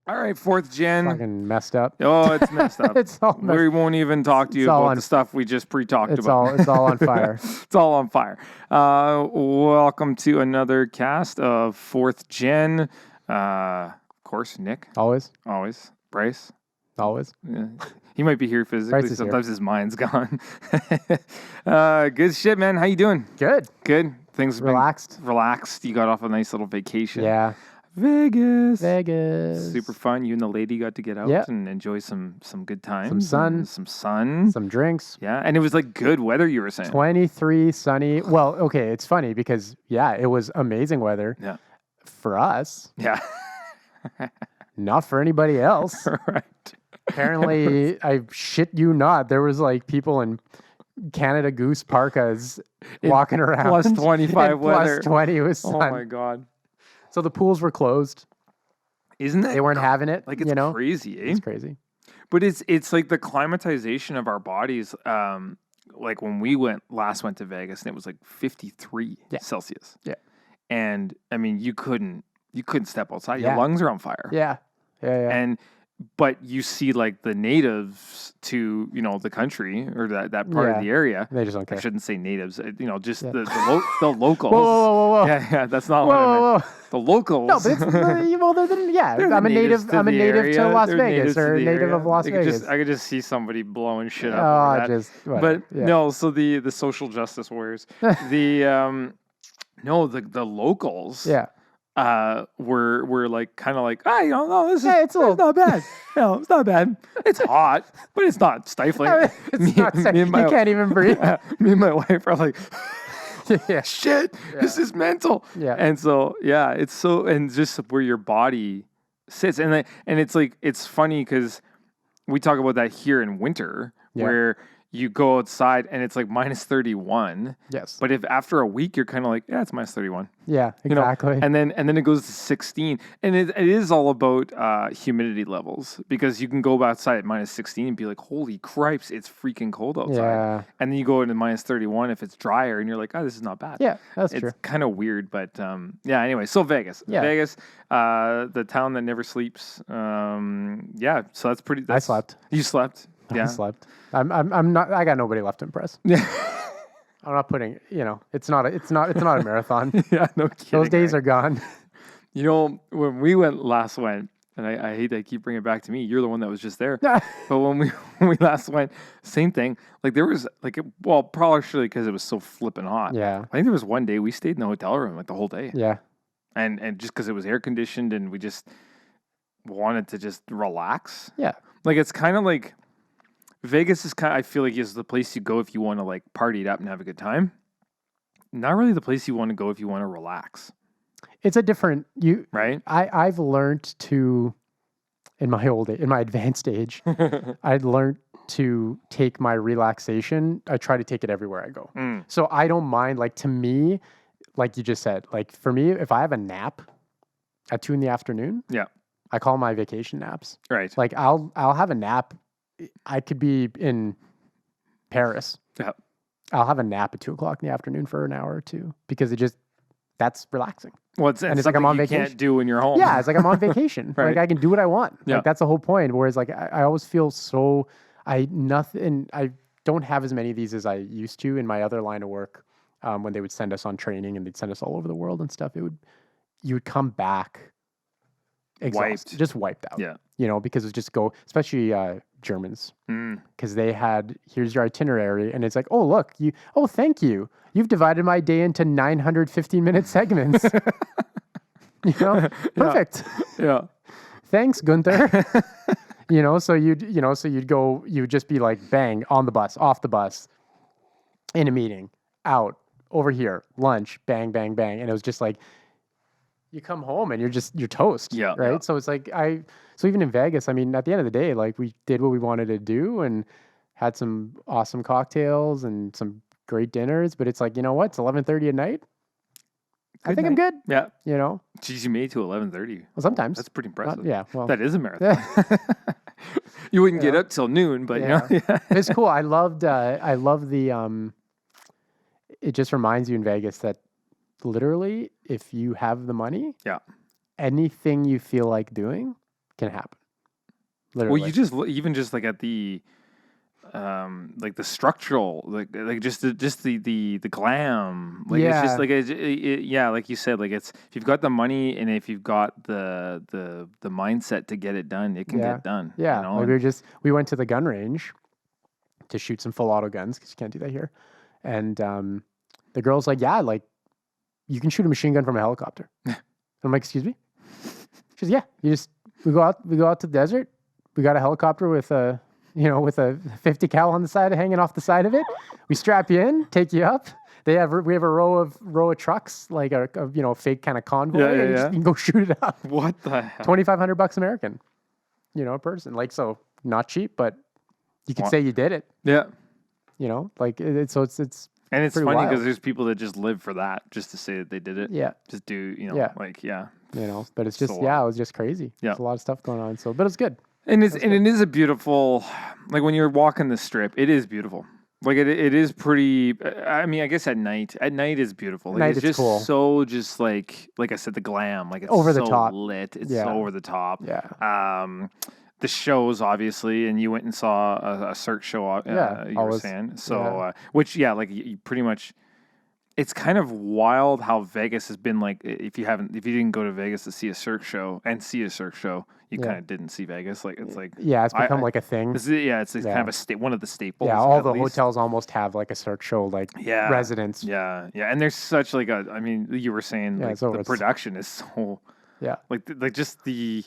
All right, 4thGen. Fucking messed up. Oh, it's messed up. It's all messed. We won't even talk to you about the stuff we just pre-talked about. It's all on fire. It's all on fire. Welcome to another cast of 4thGen. Of course, Nick. Always. Bryce. Always. Yeah. He might be here physically. Bryce is Sometimes here. his mind's gone. Good shit, man. How you doing? Good. Good. Things have been Relaxed. relaxed. You got off a nice little vacation. Yeah. Vegas. Vegas. Super fun. You and the lady got to get out Yep. and enjoy some good times. Some sun. and Some sun. Some drinks. Yeah. And it was like good weather, you were saying. 23 sunny. Well, okay. It's funny because, yeah, it was amazing weather Yeah. for us, Yeah. not for anybody else. Right. Apparently, I shit you not, there was like people in Canada Goose parkas walking around. plus 25 and weather. Plus 20 was sun. Oh my God. So the pools were closed. Isn't that They weren't having it. like it's you know? crazy, eh? It's crazy. But it's like the climatization of our bodies. Like when we last went to Vegas, and it was like 53 Yeah. Celsius. Yeah. And I mean, you couldn't step outside. Yeah. Your lungs are on fire. Yeah. Yeah. But you see like the natives to the country or that part of Yeah. the area. They just don't I care. shouldn't say natives. Just Yeah. the locals. Whoa. Yeah, that's not what I meant. Whoa. The locals. No, but it's, well, yeah. They're I'm a natives native. to I'm a the native area. to Las They're Vegas, natives to or a the native area. of Las Vegas. I could just see somebody blowing shit up. Oh, over that. just. But Whatever. Yeah. no, so the social justice warriors, the locals, Yeah. were like kind of like, no, this is Yeah, it's a little- not bad. No, it's not bad. It's hot, but it's not stifling. It's not. You can't even breathe. Me and my wife are like, Yeah. shit, this is mental. Yeah. And so, yeah, it's so, and just where your body sits. And it's like, it's funny because we talk about that here in winter where you go outside and it's like minus 31. Yes. But if after a week, you're kind of like, yeah, it's minus 31. Yeah. Exactly. And then it goes to 16. And it is all about humidity levels because you can go outside at minus 16 and be like, holy cripes, it's freaking cold outside. Yeah. And then you go into minus 31 if it's drier and you're like, oh, this is not bad. Yeah. That's It's true. kind of weird, but yeah, anyway, so Vegas. Yeah. Vegas, the town that never sleeps. Yeah, so that's pretty. I slept. You slept? Yeah. I slept. I'm not. I got nobody left to impress. Yeah. I'm not putting. It's not a marathon. Yeah, no kidding. Those days right? are gone. When we last went, and I hate that I keep bringing it back to me. You're the one that was just there. But when we last went, same thing. Like there was partially because it was so flipping hot. Yeah. I think there was one day we stayed in the hotel room like the whole day. Yeah. And just because it was air conditioned and we just wanted to just relax. Yeah. Like it's kind of like Vegas is I feel like is the place you go if you want to like party it up and have a good time. Not really the place you want to go if you want to relax. It's a different Right? I've learned to in my advanced age, I'd learned to take my relaxation. I try to take it everywhere I go. Mm. So I don't mind, like, to me, like you just said, like for me, if I have a nap at 2 p.m, Yeah. I call my vacation naps. Right. Like I'll have a nap. I could be in Paris. Yeah. I'll have a nap at 2 p.m. for an hour or two because that's relaxing. Well, And it's like I'm on you vacation. can't do when you're home. Yeah, it's like I'm on vacation. Right. Like I can do what I want. Yeah. Like that's the whole point. Whereas like I always feel so I don't have as many of these as I used to in my other line of work. When they would send us on training and they'd send us all over the world and stuff, you would come back exhausted, just wiped out. Yeah. Because it just especially Germans, Mm. because they here's your itinerary, and it's like, oh look, thank you, you've divided my day into 915-minute segments. Perfect. Yeah. Thanks, Gunther. So you'd just be like, bang, on the bus, off the bus, in a meeting, out, over here, lunch, bang, bang, bang. And it was just like, you come home and you're toast. Yeah. Right. Yeah. So it's like, so even in Vegas, I mean, at the end of the day, like we did what we wanted to do and had some awesome cocktails and some great dinners, but it's like, you know what? It's 11:30 at night. I think I'm good. Yeah. Well, Geez, you made it to 11:30. sometimes. That's pretty impressive. Yeah. Well, That is a marathon. You wouldn't get up till noon, but Yeah. yeah. It's cool. I love the, it just reminds you in Vegas that literally if you have the money, Yeah. anything you feel like doing, can happen. Well, Literally. you just even just like at the like the structural like just the glam, like it's just Yeah. like yeah, like you said, like it's if you've got the money and if you've got the mindset to get it done, it can Yeah. get done. Yeah. You know, Like and we went to the gun range to shoot some full auto guns because you can't do that here. And the girl's like, yeah, like you can shoot a machine gun from a helicopter. I'm like, excuse me? She says, yeah, we go out to the desert. We got a helicopter with a 50 cal on the side, hanging off the side of it. We strap you in, take you up. We have a row of trucks, like a fake kind of convoy, Yeah, yeah, and yeah. you can go shoot it up. what the hell? $2,500 American, a person. Like, so not cheap, but you could say you did it. Yeah. Like it's And it's pretty funny wild. because there's people that just live for that, just to say that they did it. Yeah. Just do, Yeah. like, yeah. But it's just, So it was just crazy. Yeah. There's a lot of stuff going on. So, but it's good. And it is a beautiful, like when you're walking the strip, it is beautiful. Like it is pretty. I mean, I guess at night is beautiful. Like Night it's it's just cool. so just like I said, the glam, like it's Over the so top. lit. It's Yeah. so over the top. Yeah. The shows obviously, and you went and saw a Cirque show. You were always. saying so, which like you pretty much. It's kind of wild how Vegas has been like. If you didn't go to Vegas to see a Cirque show, you kind of didn't see Vegas. Like it's like it's become like a thing. it's kind of one of the staples. Yeah, all at the least. hotels almost have like a Cirque show residence. Yeah, and there's such like a. I mean, you were saying like the production is so. Yeah. Like just the.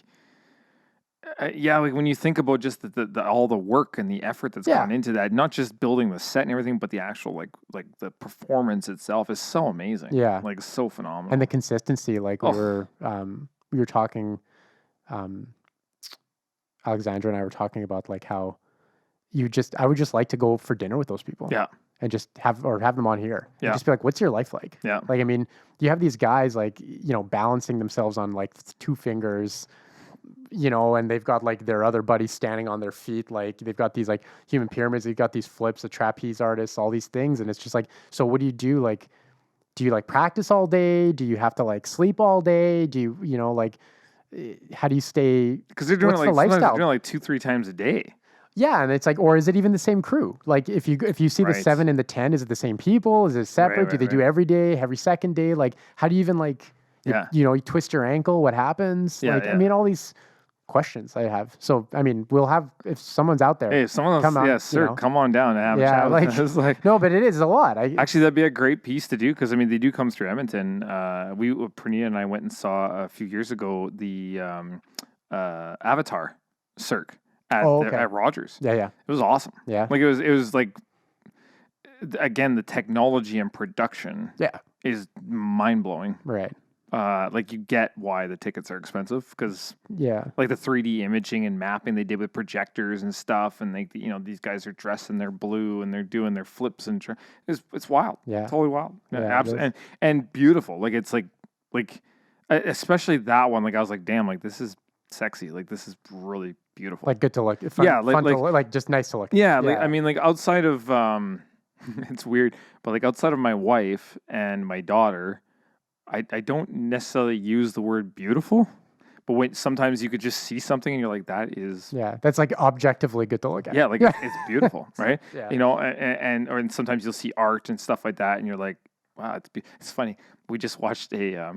Like when you think about just the all the work and the effort that's gone into that, not just building the set and everything, but the actual like the performance itself is so amazing. Yeah, like so phenomenal. And the consistency, like we were talking, Alexandra and I were talking about like how I would just like to go for dinner with those people. Yeah. And just have them on here. Yeah. And just be like, what's your life like? Yeah. Like, I mean, you have these guys like, balancing themselves on like 2 fingers, and they've got like their other buddies standing on their feet. Like they've got these like human pyramids. They've got these flips, the trapeze artists, all these things. And it's just like, so what do you do? Like, do you like practice all day? Do you have to like sleep all day? Do you, like, how do you stay? Because they're doing what's it like the lifestyle? they're doing it like 2-3 times a day. Yeah, and it's like, or is it even the same crew? Like, if you see the 7 and the 10, is it the same people? Is it separate? Do they do every day, every second day? Like, how do you even like, you twist your ankle? What happens? Yeah, like, I mean, all these questions I have. So, I mean, we'll have, if someone's out there. Hey, if someone else, come out, sir, come on down and have a chat with us. Like, no, but it is a lot. Actually, that'd be a great piece to do because I mean, they do come through Edmonton. Pernilla and I went and saw a few years ago the Avatar Cirque at Rogers. Yeah. It was awesome. Yeah. Like it was like, again, the technology and production is mind blowing. Right. Like you get why the tickets are expensive because like the 3D imaging and mapping they did with projectors and stuff, and like these guys are dressed in their blue and they're doing their flips and it's wild. Yeah, totally wild. Yeah, absolutely, and beautiful. Like it's like especially that one. Like I was like, damn, like this is sexy. Like this is really beautiful. Like good to look. Fun to look, like just nice to look. Yeah, like I mean, like outside of it's weird, but like outside of my wife and my daughter. I don't necessarily use the word beautiful, but when sometimes you could just see something and you're like, that is that's like objectively good to look at. Yeah, like it's beautiful, right? Yeah. And sometimes you'll see art and stuff like that, and you're like, wow, it's funny. We just watched The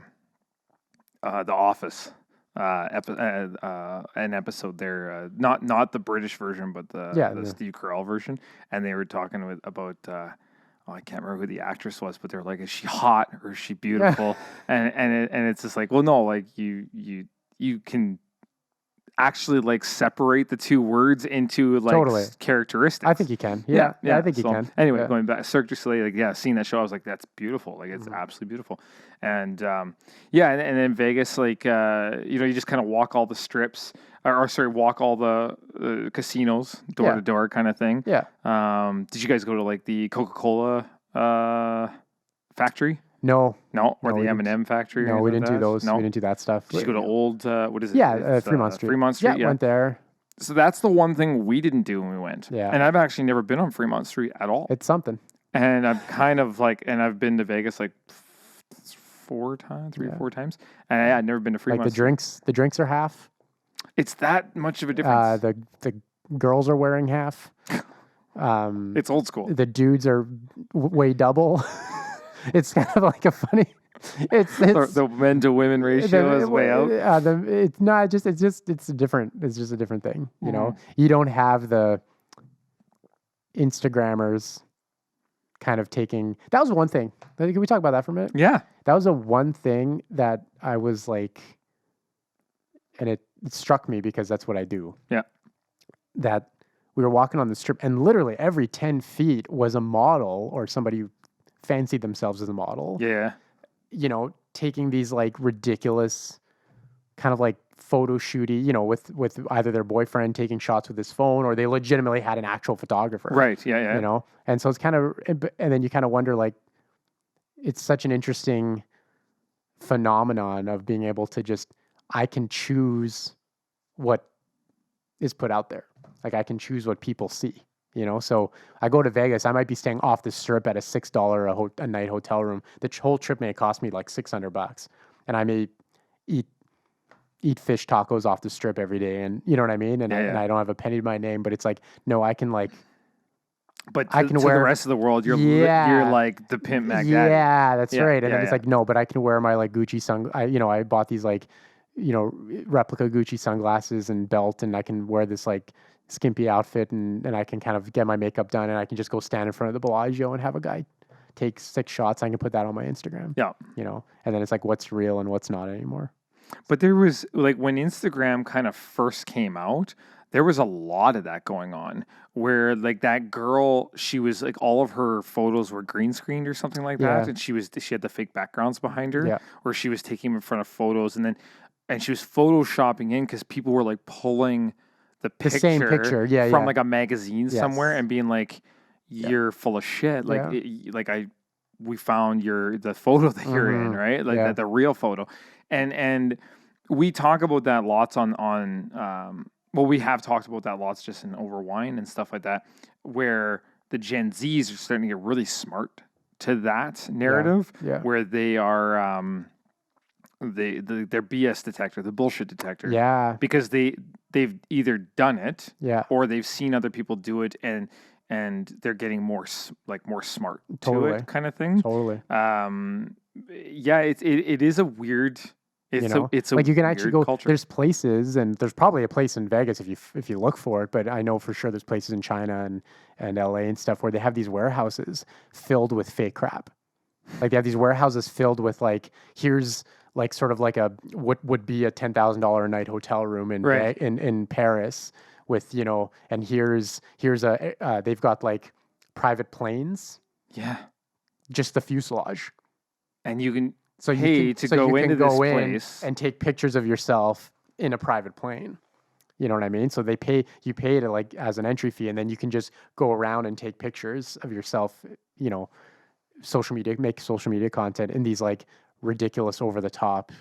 Office an episode there, not the British version, but the Steve Carell version, and they were talking about. I can't remember who the actress was, but they're like, is she hot or is she beautiful? and it's just like, well, no, like you can actually like separate the two words into like characteristics. I think you can. Yeah, I think you can. Anyway, going back, Cirque du Soleil, like seeing that show, I was like, that's beautiful. Like it's absolutely beautiful. And and then Vegas, like you just kind of walk all the strips. Walk all the casinos door to door kind of thing. Yeah. Did you guys go to like the Coca-Cola factory? No. Or the M&M factory? No, we didn't do those. No, we didn't do that stuff. Did you go to old? What is it? Yeah, Fremont Street. Fremont Street. Yeah, went there. So that's the one thing we didn't do when we went. Yeah. And I've actually never been on Fremont Street at all. It's something. And I'm kind of like, and I've been to Vegas like 4 times, 3 or 4 times, and I've never been to Fremont. Like the drinks are half. It's that much of a difference. The girls are wearing half. It's old school. The dudes are way double. It's kind of like a funny. It's The men to women ratio is way out. It's not just. It's a different. It's just a different thing. You know, you don't have the Instagrammers kind of taking. That was one thing. Can we talk about that for a minute? Yeah. That was the one thing that I was like, and it struck me because that's what I do. Yeah. That we were walking on the strip, and literally every 10 feet was a model or somebody who fancied themselves as a model. Yeah. You know, taking these like ridiculous kind of like photo shooty, you know, with either their boyfriend taking shots with his phone, or they legitimately had an actual photographer. Right. Yeah. Yeah. You know, and so it's kind of, and then you kind of wonder, like, it's such an interesting phenomenon of being able to just, I can choose what is put out there. Like, I can choose what people see, you know? So I go to Vegas, I might be staying off the strip at a $6 a night hotel room. The whole trip may cost me like $600, and I may eat fish tacos off the strip every day, and you know what I mean? And I don't have a penny to my name, but it's like, no, I can like, but I can wear the rest of the world. You're like the pimp Mac Daddy. Yeah, that's right. And then it's like, no, but I can wear my like Gucci I bought these like, you know, replica Gucci sunglasses and belt, and I can wear this like skimpy outfit, and I can kind of get my makeup done, and I can just go stand in front of the Bellagio and have a guy take 6 shots. I can put that on my Instagram. Yeah. You know, and then it's like, what's real and what's not anymore. But there was like, when Instagram kind of first came out, there was a lot of that going on where like that girl, she was like, all of her photos were green screened or something like that. And she had the fake backgrounds behind her, or she was taking them in front of photos, and she was photoshopping in because people were like pulling the same picture from like a magazine somewhere and being like, you're full of shit. Like, we found the photo that you're in, right? Like the real photo. And we talk about that lots on well, we have talked about that lots just in Over Wine and stuff like that, where the Gen Zs are starting to get really smart to that narrative, where they are their BS detector, the bullshit detector, because they've either done it, or they've seen other people do it, and they're getting more smart to it, kind of thing. Totally. It is a weird. It's a like, you can actually go. Culture. There's places, and there's probably a place in Vegas if you look for it. But I know for sure there's places in China and LA and stuff where they have these warehouses filled with fake crap. Like, they have these warehouses filled with like, here's like sort of like a what would be a $10,000 a night hotel room in Paris with, you know, and here's a they've got like private planes. Yeah. Just the fuselage. And you can. So you can go into this place and take pictures of yourself in a private plane. You know what I mean? So you pay to like as an entry fee, and then you can just go around and take pictures of yourself, you know, make social media content in these like ridiculous over the top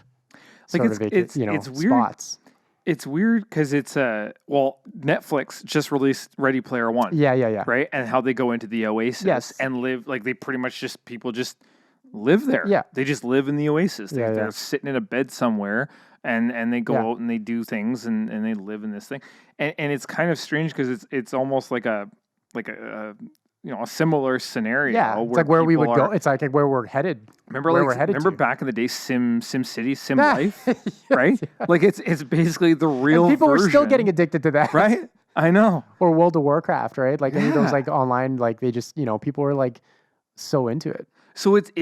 it's weird. Spots. It's weird because it's Netflix just released Ready Player One. Yeah. Right? And how they go into the Oasis and live, like, they pretty much people just live there. Yeah. They just live in the Oasis. They're sitting in a bed somewhere, and they go out and they do things, and they live in this thing. And it's kind of strange because it's almost like a similar scenario. Yeah, it's like where we would go. It's like where we're headed. Remember back in the day, Sim City, Sim Life, right? Yeah. Like, it's basically the real. And people version, were still getting addicted to that, right? I know. Or World of Warcraft, right? Like any of those like online, like they just, you know, people were like so into it. So it's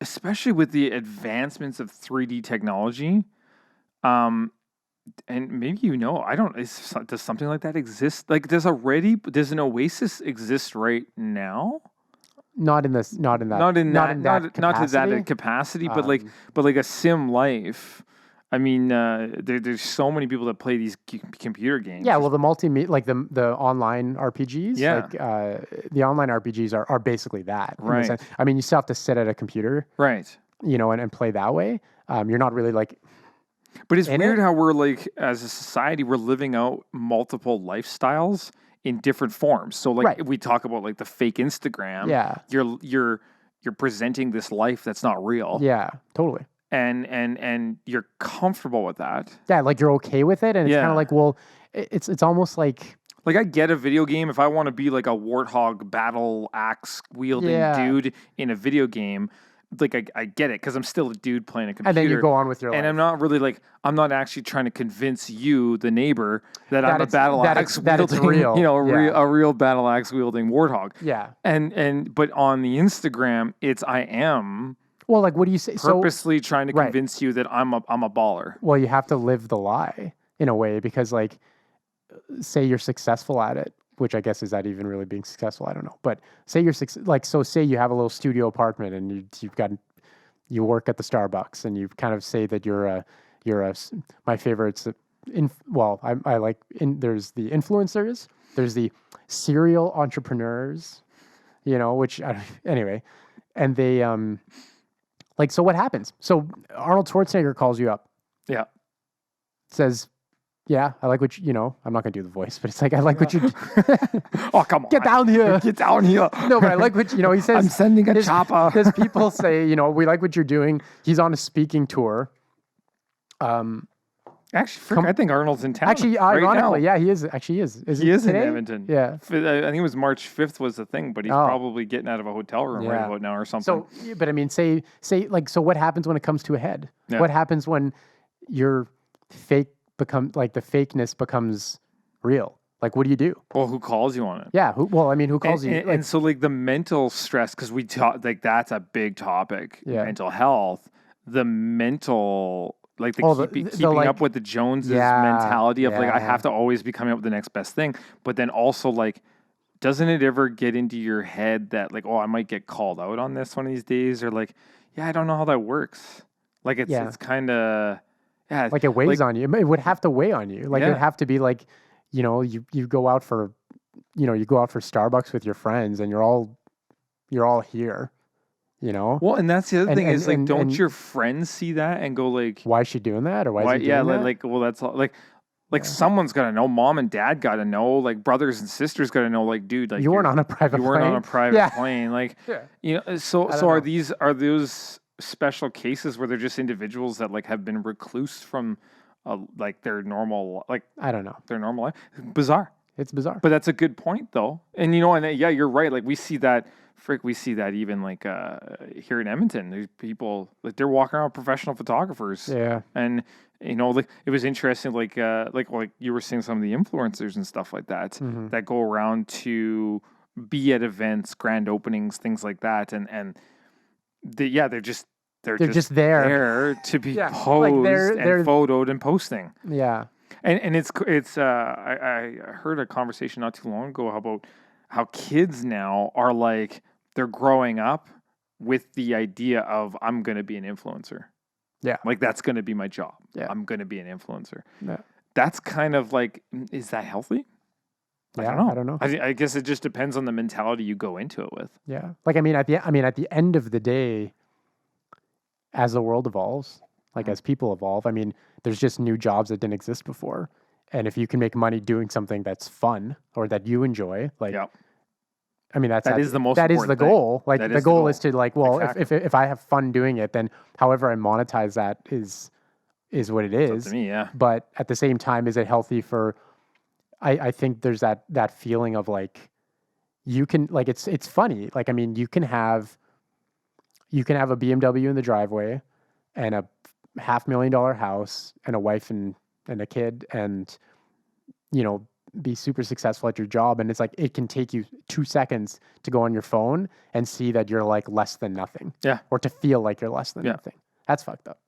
especially with the advancements of 3D technology, and maybe does something like that exist? Like, does an Oasis exist right now? Not in that capacity, but like a Sim Life. I mean, there's so many people that play these computer games. Yeah, well, the multimedia, like the online RPGs, the online RPGs are basically that. Right. I mean, you still have to sit at a computer, right? You know, and play that way. You're not really like. But it's weird how we're like, as a society, we're living out multiple lifestyles in different forms. So like, if we talk about like the fake Instagram, you're presenting this life that's not real. Yeah, totally. and you're comfortable with that. Yeah, like you're okay with it, and it's kind Yeah. of like, well, it's almost like, Like I get a video game if I want to be like a warthog battle axe wielding Yeah. dude in a video game. Like I get it because I'm still a dude playing a computer. and then you go on with your And life. I'm not really like I'm not actually trying to convince you, the neighbor, that I'm a it's- battle that axe it's- that it's wielding, real. Yeah. a real battle axe wielding warthog. Yeah. But on the Instagram, I am Well, like, what do you say? purposely trying to right. convince you that I'm a baller. Well, you have to live the lie in a way, because like, say you're successful at it, which I guess, is that even really being successful? I don't know. But say you're say you have a little studio apartment and you work at the Starbucks, and you kind of say that my favorite's there's the influencers, there's the serial entrepreneurs, which anyway, and they so what happens? So Arnold Schwarzenegger calls you up, Yeah. says, yeah, I like what I'm not going to do the voice, but it's like, I like what you Oh, come on. Get down here. Get down here. No, but I like what, he says. I'm sending a chopper. There's people say, we like what you're doing. He's on a speaking tour. Actually, I think Arnold's in town. Actually, right ironically, now. yeah, he is. Actually, he is. He is today? in Edmonton. Yeah. I think it was March 5th was the thing, but he's probably getting out of a hotel room right about now or something. So, but I mean, say so what happens when it comes to a head? Yeah. What happens when your the fakeness becomes real? Like, what do you do? Well, who calls you on it? Yeah. Who calls you? And so like the mental stress, because we talk, like that's a big topic. Yeah. Mental health, the mental, like keeping like, up with the Joneses Yeah, mentality of like I yeah. have to always be coming up with the next best thing. But then also like, doesn't it ever get into your head that like, oh, I might get called out on this one of these days, or like, yeah, I don't know how that works. Like it's kind of like it weighs on you. It would have to weigh on you. Like it would have to be like, you go out for, you go out for Starbucks with your friends, and you're all here, Well, and that's the other thing is like, don't and your friends see that and go like, why is she doing that, or why is he yeah, doing that? like well, that's like someone's got to know. Mom and dad got to know. Like brothers and sisters got to know. Like, dude, like you weren't on a private plane. You weren't on a private plane. Like, Yeah. So know. are those special cases where they're just individuals that like have been recluse from like their normal, like I don't know. their normal life? Bizarre. It's bizarre. But that's a good point though. And and yeah, you're right. Like we see that even like here in Edmonton. There's people like they're walking around professional photographers. Yeah. And like it was interesting, like you were seeing some of the influencers and stuff like that that go around to be at events, grand openings, things like that, and they're just there to be posed and photoed and posting. Yeah. And it's I heard a conversation not too long ago about how kids now are like they're growing up with the idea of I'm going to be an influencer. Yeah. Like that's going to be my job. Yeah. I'm going to be an influencer. Yeah. That's kind of like, is that healthy? Yeah, I don't know. I guess it just depends on the mentality you go into it with. Yeah. Like, at the end of the day, as the world evolves, like as people evolve, there's just new jobs that didn't exist before. And if you can make money doing something that's fun or that you enjoy, like, that is the most that is the goal. Like the goal is to like, well, exactly. if I have fun doing it, then however I monetize that is what it is. It's up to me, yeah. But at the same time, is it healthy for, I think there's that feeling of like, you can, like, it's funny. Like, you can have a BMW in the driveway and a $500,000 house and a wife and a kid and, be super successful at your job. And it's like, it can take you 2 seconds to go on your phone and see that you're like less than nothing. Yeah. Or to feel like you're less than nothing. That's fucked up.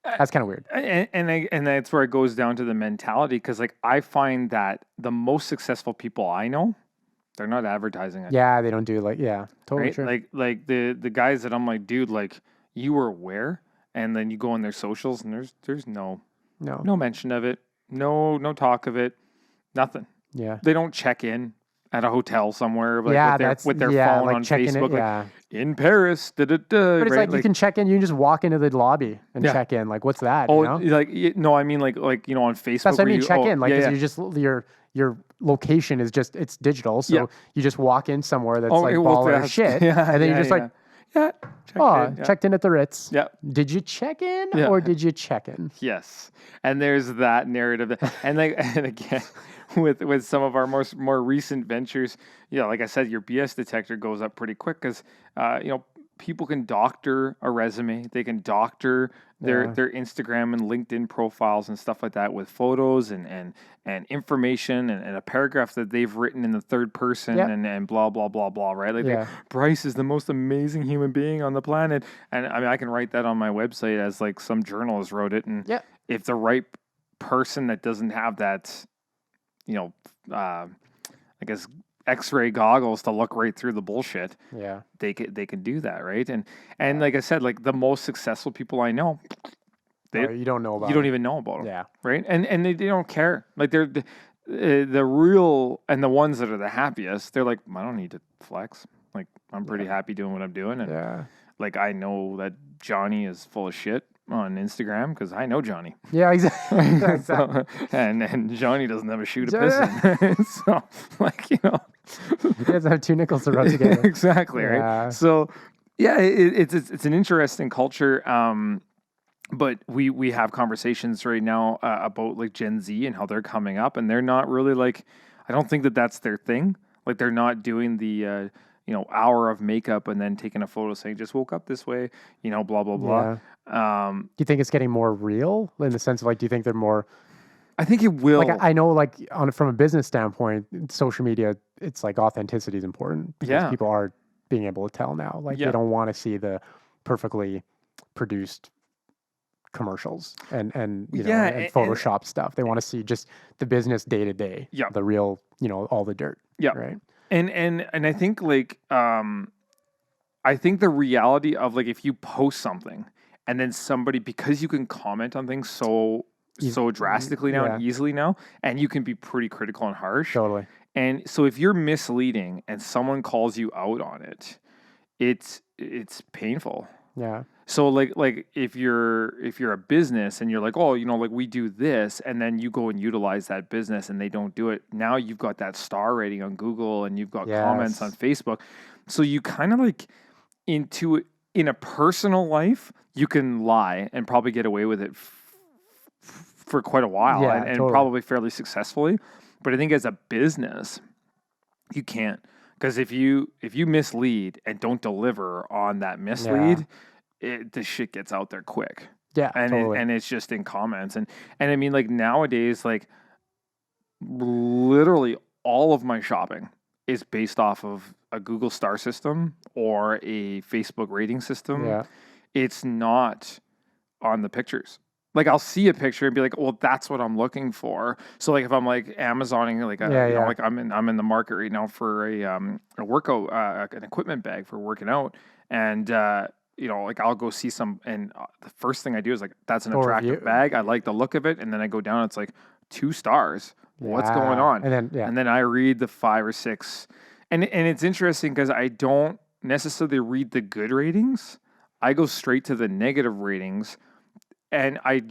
That's kind of weird. And that's where it goes down to the mentality. Cause like, I find that the most successful people I know, they're not advertising it. Yeah. They don't do totally right? true. Like the guys that I'm like, dude, like you were where? And then you go on their socials and there's no mention of it. No talk of it. Nothing. Yeah. They don't check in at a hotel somewhere with their phone like on Facebook. Like, in Paris. But it's right? like you can check in. You can just walk into the lobby and check in. Like, what's that? Oh, you know? I mean on Facebook. That's what I mean. Check in. Like, yeah. you just your location is just it's digital. So you just walk in somewhere that's like baller as shit, and then you're just like. Yeah, Checked in at the Ritz. Yeah. Did you check in Yeah. or did you check in? Yes, and there's that narrative, and again, with some of our more recent ventures, like I said, your BS detector goes up pretty quick because people can doctor a resume, they can doctor their Instagram and LinkedIn profiles and stuff like that with photos and information and a paragraph that they've written in the third person and blah blah blah blah, right? Like Bryce is the most amazing human being on the planet, and I mean I can write that on my website as like some journalist wrote it, and if the right person that doesn't have that, I guess X-ray goggles to look right through the bullshit. Yeah, they can do that, right? And like I said, like the most successful people I know, you don't know about. You don't even know about them. Yeah, right. And they don't care. Like they're the real and the ones that are the happiest. They're like, I don't need to flex. Like I'm pretty happy doing what I'm doing. And like I know that Johnny is full of shit on Instagram because I know Johnny. Yeah, exactly. So, and Johnny doesn't have a shoe to piss in. So like you guys have two nickels to rub together. Exactly, right? So yeah, it's an interesting culture. But we have conversations right now about like Gen Z and how they're coming up, and they're not really like, I don't think that that's their thing. Like they're not doing the hour of makeup and then taking a photo saying just woke up this way, blah blah blah. Do you think it's getting more real in the sense of like, do you think they're more? I think it will. Like I know, like from a business standpoint, social media, it's like authenticity is important because people are being able to tell now. Like they don't want to see the perfectly produced commercials and Photoshop stuff. They want to see just the business day to day. Yeah, the real, all the dirt. Yeah, right. And I think like I think the reality of like if you post something and then somebody, because you can comment on things so drastically now and easily now, and you can be pretty critical and harsh. Totally. And so if you're misleading and someone calls you out on it, it's painful. Yeah. So like if you're a business and you're like, oh, like we do this, and then you go and utilize that business and they don't do it, now you've got that star rating on Google and you've got comments on Facebook. So you kind of like in a personal life, you can lie and probably get away with it for quite a while and probably fairly successfully. But I think as a business, you can't, because if you mislead and don't deliver on that mislead, the shit gets out there quick. Yeah, and it's just in comments and I mean like nowadays, like literally all of my shopping is based off of a Google star system or a Facebook rating system. Yeah, it's not on the pictures. Like I'll see a picture and be like, well, that's what I'm looking for. So like if I'm like Amazoning, like like I'm in the market right now for a workout an equipment bag for working out, and like I'll go see some, and the first thing I do is like, that's an attractive bag. I like the look of it, and then I go down. It's like 2 stars. What's going on? And then I read the 5 or 6, and it's interesting because I don't necessarily read the good ratings. I go straight to the negative ratings. And I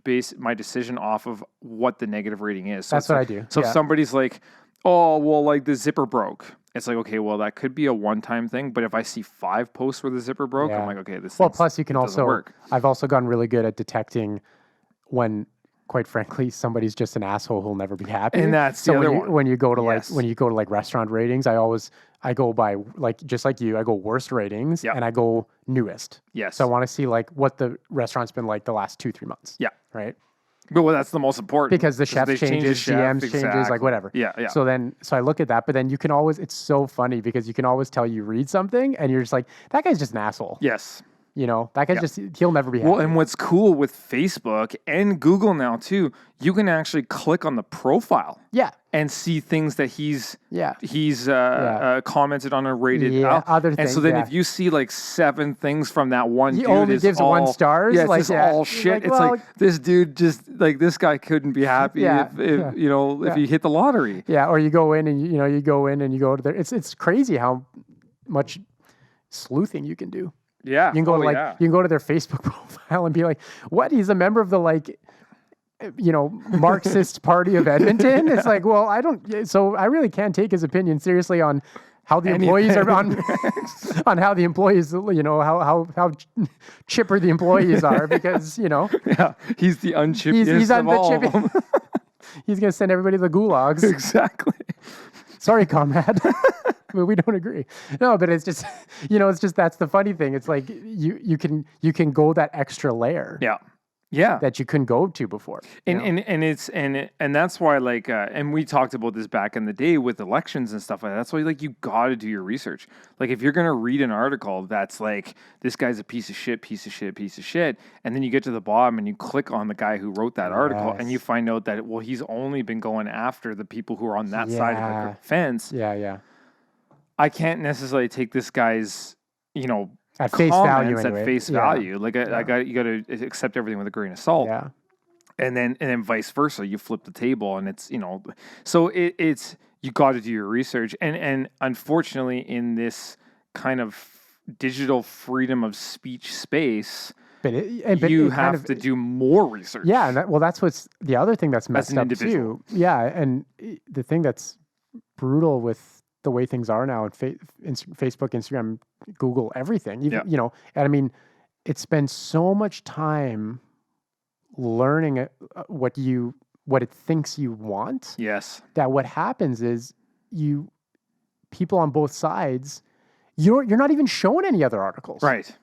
base my decision off of what the negative rating is. So that's what I do. So if somebody's like, oh, well, like the zipper broke. It's like, okay, well, that could be a one-time thing. But if I see 5 posts where the zipper broke, I'm like, okay, this plus you can also work. I've also gotten really good at detecting when, quite frankly, somebody's just an asshole who'll never be happy. And that's the other one. When you go to like restaurant ratings, I go by like, just like you, I go worst ratings and I go newest. Yes. So I want to see like what the restaurant's been like the last 2-3 months. Yeah. Right. But that's the most important because the chef changes, GMs changes, like whatever. Yeah. So I look at that, but then you can always, it's so funny because you can always tell you read something and you're just like, that guy's just an asshole. Yes. That guy's he'll never be happy. Well, and what's cool with Facebook and Google now too, you can actually click on the profile. Yeah. And see things that he's commented on or rated. Other things. And so then if you see like 7 things from that one dude, only gives 1 star. Yeah, it's just all shit. It's like this dude just like this guy couldn't be happy if he hit the lottery. Yeah, or you go in and you go to there. It's crazy how much sleuthing you can do. Yeah. You can go you can go to their Facebook profile and be like, what? He's a member of the Marxist Party of Edmonton. It's like, well, I really can't take his opinion seriously on how the employees are on how the employees, how chipper the employees are because, Yeah, he's the unchippiest he's on of the all. chippy. He's going to send everybody to the gulags. Exactly. Sorry, comrade. But we don't agree. No, but it's just, that's the funny thing. It's like you can go that extra layer. Yeah. Yeah. That you couldn't go to before. And that's why and we talked about this back in the day with elections and stuff like that. That's why you got to do your research. Like if you're going to read an article that's like this guy's a piece of shit, and then you get to the bottom and you click on the guy who wrote that article and you find out that he's only been going after the people who are on that side of the fence. Yeah. I can't necessarily take this guy's, at face value, at face value. Like you got to accept everything with a grain of salt. Yeah. And then vice versa. You flip the table, and it's so it's you got to do your research. And unfortunately, in this kind of digital freedom of speech space, you have to do more research. Yeah, and that's what's the other thing that's messed up too. Yeah, and the thing that's brutal with the way things are now, and Facebook, Instagram, Google, everything. And I mean, it spends so much time learning what it thinks you want. Yes. That what happens is people on both sides, you're not even showing any other articles. Right.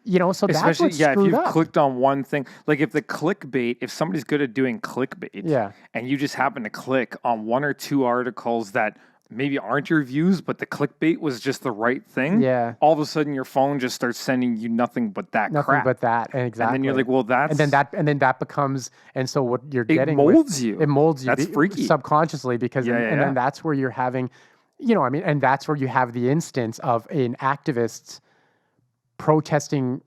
So especially, that's what's screwed if you've up. clicked on one thing, like if if somebody's good at doing clickbait, and you just happen to click on one or two articles that maybe aren't your views, but the clickbait was just the right thing. Yeah. All of a sudden, your phone just starts sending you nothing but that crap. Nothing but that, exactly. And then you're like, well, that's and then that becomes, and so what you're getting molds you. It molds you. That's freaky. Subconsciously, because then that's where you're having, and that's where you have the instance of an activist protesting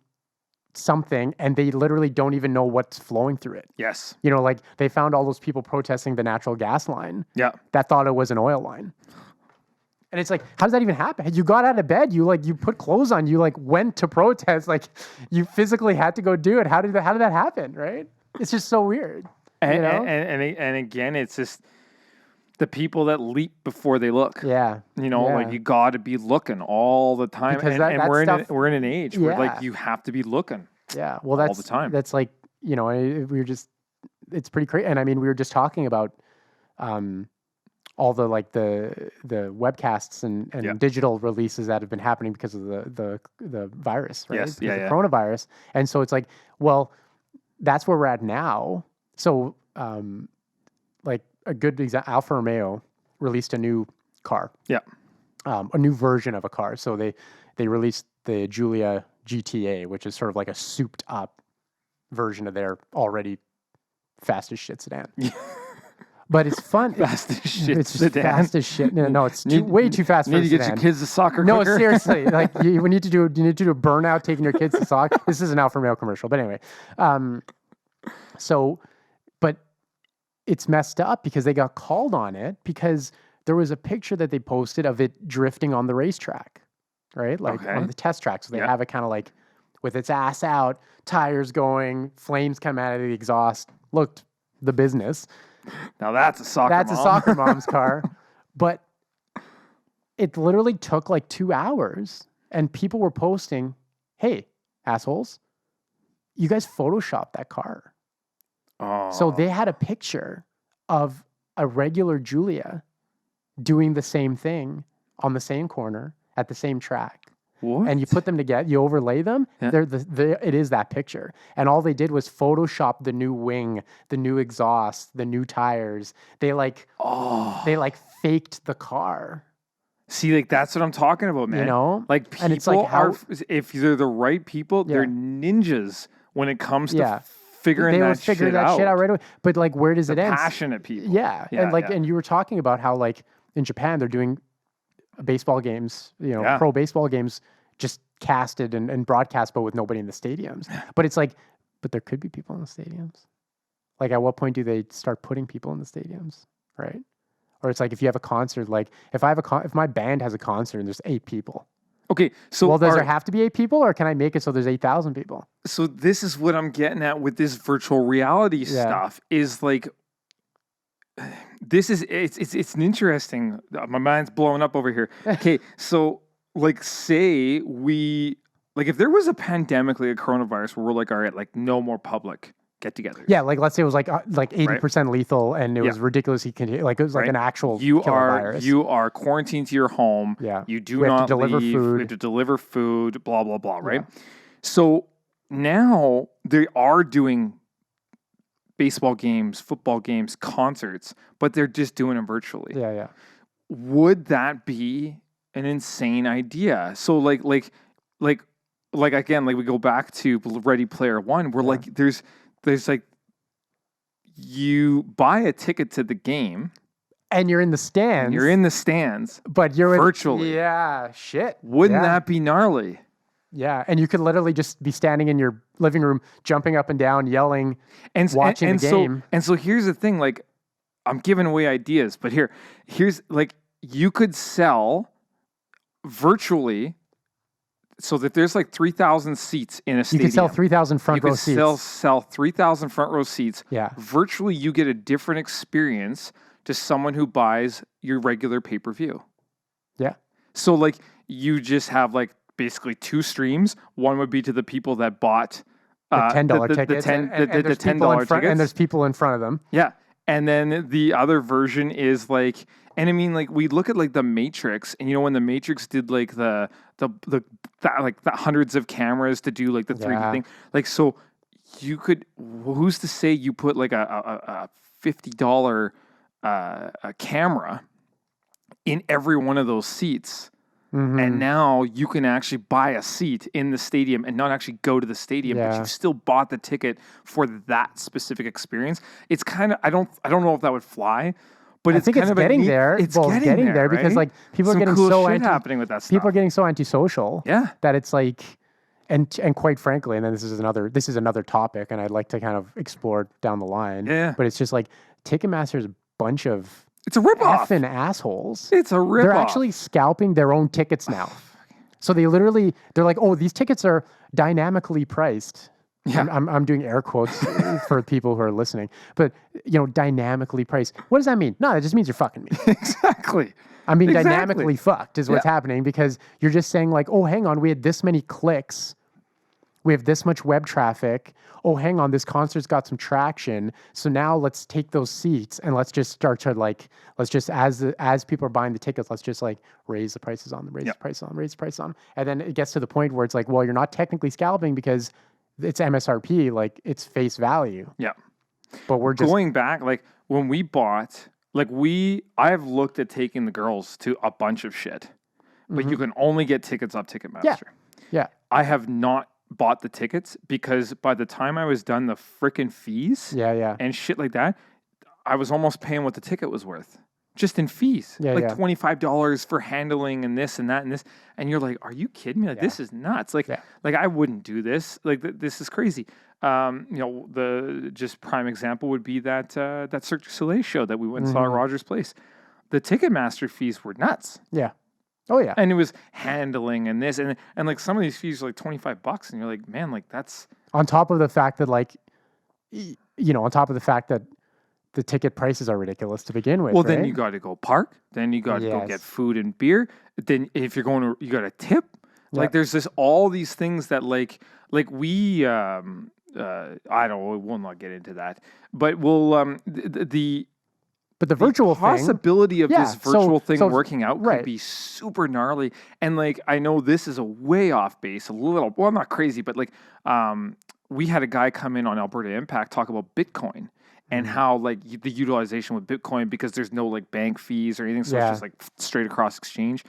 something and they literally don't even know what's flowing through it. Yes. Like they found all those people protesting the natural gas line. Yeah. That thought it was an oil line. And it's like, how does that even happen? You got out of bed, you put clothes on, you went to protest, you physically had to go do it. How did that happen, right? It's just so weird. And again, it's just the people that leap before they look. Yeah. You got to be looking all the time. Because we're in an age where you have to be looking. Yeah. Well, all the time. That's it's pretty crazy. And I mean, we were just talking about all the the webcasts and digital releases that have been happening because of the virus, right? Yes. The coronavirus. And so it's like, well, that's where we're at now. So a good example, Alfa Romeo released a new car. Yeah. A new version of a car. So they released the Giulia GTA, which is sort of like a souped up version of their already fast as shit sedan. But it's fun. Fast as shit it's sedan. Fast as shit. No, it's way too fast for a sedan. Need to get your kids to soccer No, quicker? seriously. You need to do a burnout taking your kids to soccer. This is an Alfa Romeo commercial. But anyway. But it's messed up because they got called on it because there was a picture that they posted of it drifting on the racetrack, right? On the test track. So they have it kind of with its ass out, tires going, flames come out of the exhaust. Looked the business. Now that's a soccer mom's car. But it literally took 2 hours and people were posting, hey, assholes, you guys photoshopped that car. Oh. So they had a picture of a regular Giulia doing the same thing on the same corner at the same track. What? And you put them together, you overlay them, it is that picture. And all they did was Photoshop the new wing, the new exhaust, the new tires. They faked the car. See, that's what I'm talking about, man. People and it's if they're the right people, they're ninjas when it comes to figuring that shit out. Right away. But where does it end? Passionate people. Yeah. And you were talking about how in Japan they're doing baseball games, pro baseball games just casted and broadcast, but with nobody in the stadiums. But it's but there could be people in the stadiums. At what point do they start putting people in the stadiums, right? Or it's if you have a concert, if my band has a concert and there's 8 people. Okay, so does there have to be 8 people, or can I make it so there's 8,000 people? So this is what I'm getting at with this virtual reality stuff. Is this is it's an interesting. My mind's blowing up over here. Okay, so like, say we like if there was a pandemic like a coronavirus where we're like, all right, like no more public get-togethers. Yeah, like let's say it was like 80% lethal, and it was ridiculously like it was like Right? an actual You killer are virus. you are quarantined to your home. Yeah. You do We have to not deliver leave. food. We have to deliver food. Blah blah blah. Right. So now they are doing baseball games, football games, concerts, but they're just doing them virtually. Yeah. Would that be an insane idea? So like again, like we go back to Ready Player One, where like there's like you buy a ticket to the game and you're in the stands. But you're virtually. Yeah, shit. Wouldn't that be gnarly? Yeah, and you could literally just be standing in your living room, jumping up and down, yelling, and watching the game. So here's the thing, like, I'm giving away ideas, but here's like, you could sell virtually, so that there's like 3,000 seats in a stadium. You could sell 3,000 front row seats. You could sell 3,000 front row seats. Yeah. Virtually, you get a different experience to someone who buys your regular pay-per-view. Yeah. So like, you just have like basically two streams. One would be to the people that bought the $10 tickets, the $10 tickets, and there's people in front of them. Yeah, and then the other version is like, and I mean, like we look at like the Matrix, and you know when the Matrix did like the hundreds of cameras to do like the 3D thing, like so you could. Who's to say you put like a $50 a camera in every one of those seats? Mm-hmm. And now you can actually buy a seat in the stadium and not actually go to the stadium, but you still bought the ticket for that specific experience. It's kind of I don't know if that would fly, but I think it's getting there. It's getting there because like people are getting so happening with that stuff. People are getting so antisocial. Yeah, that it's like, and quite frankly, and then this is another topic, and I'd like to kind of explore down the line. Yeah. But it's just like Ticketmaster's a bunch of. It's a ripoff. Effing assholes. It's a ripoff. They're actually scalping their own tickets now. So they're like, oh, these tickets are dynamically priced. Yeah. I'm doing air quotes for people who are listening, but dynamically priced. What does that mean? No, it just means you're fucking me. Exactly. I mean, dynamically fucked is what's happening because you're just saying like, oh, hang on, we had this many clicks. We have this much web traffic. Oh, hang on, this concert's got some traction. So now let's take those seats and let's just start to as people are buying the tickets, let's just like raise the prices on them, raise the price on. And then it gets to the point where it's like, well, you're not technically scalping because it's MSRP, like it's face value. Yeah. But we're just going back, like when we bought, I've looked at taking the girls to a bunch of shit, but you can only get tickets off Ticketmaster. Yeah. I have not bought the tickets because by the time I was done the frickin' fees and shit like that, I was almost paying what the ticket was worth just in fees. $25 for handling and this and that and this. And you're like, are you kidding me? Like, this is nuts. Like I wouldn't do this. Like this is crazy. The just prime example would be that Cirque du Soleil show that we went and saw at Rogers Place. The Ticketmaster fees were nuts. Yeah. Oh yeah. And it was handling and this and like some of these fees are like $25 and you're like, man, like that's on top of the fact that on top of the fact that the ticket prices are ridiculous to begin with. Well, then you got to go park. Then you got to go get food and beer. Then if you're going to, you got to tip. Like there's all these things that like we, I don't, we'll not get into that, but we'll, But the virtual possibility of this virtual thing working out could be super gnarly. And like, I know this is a way off base, a little, well, not crazy, but like, we had a guy come in on Alberta Impact talk about Bitcoin and how like the utilization with Bitcoin, because there's no like bank fees or anything. So it's just like straight across exchange.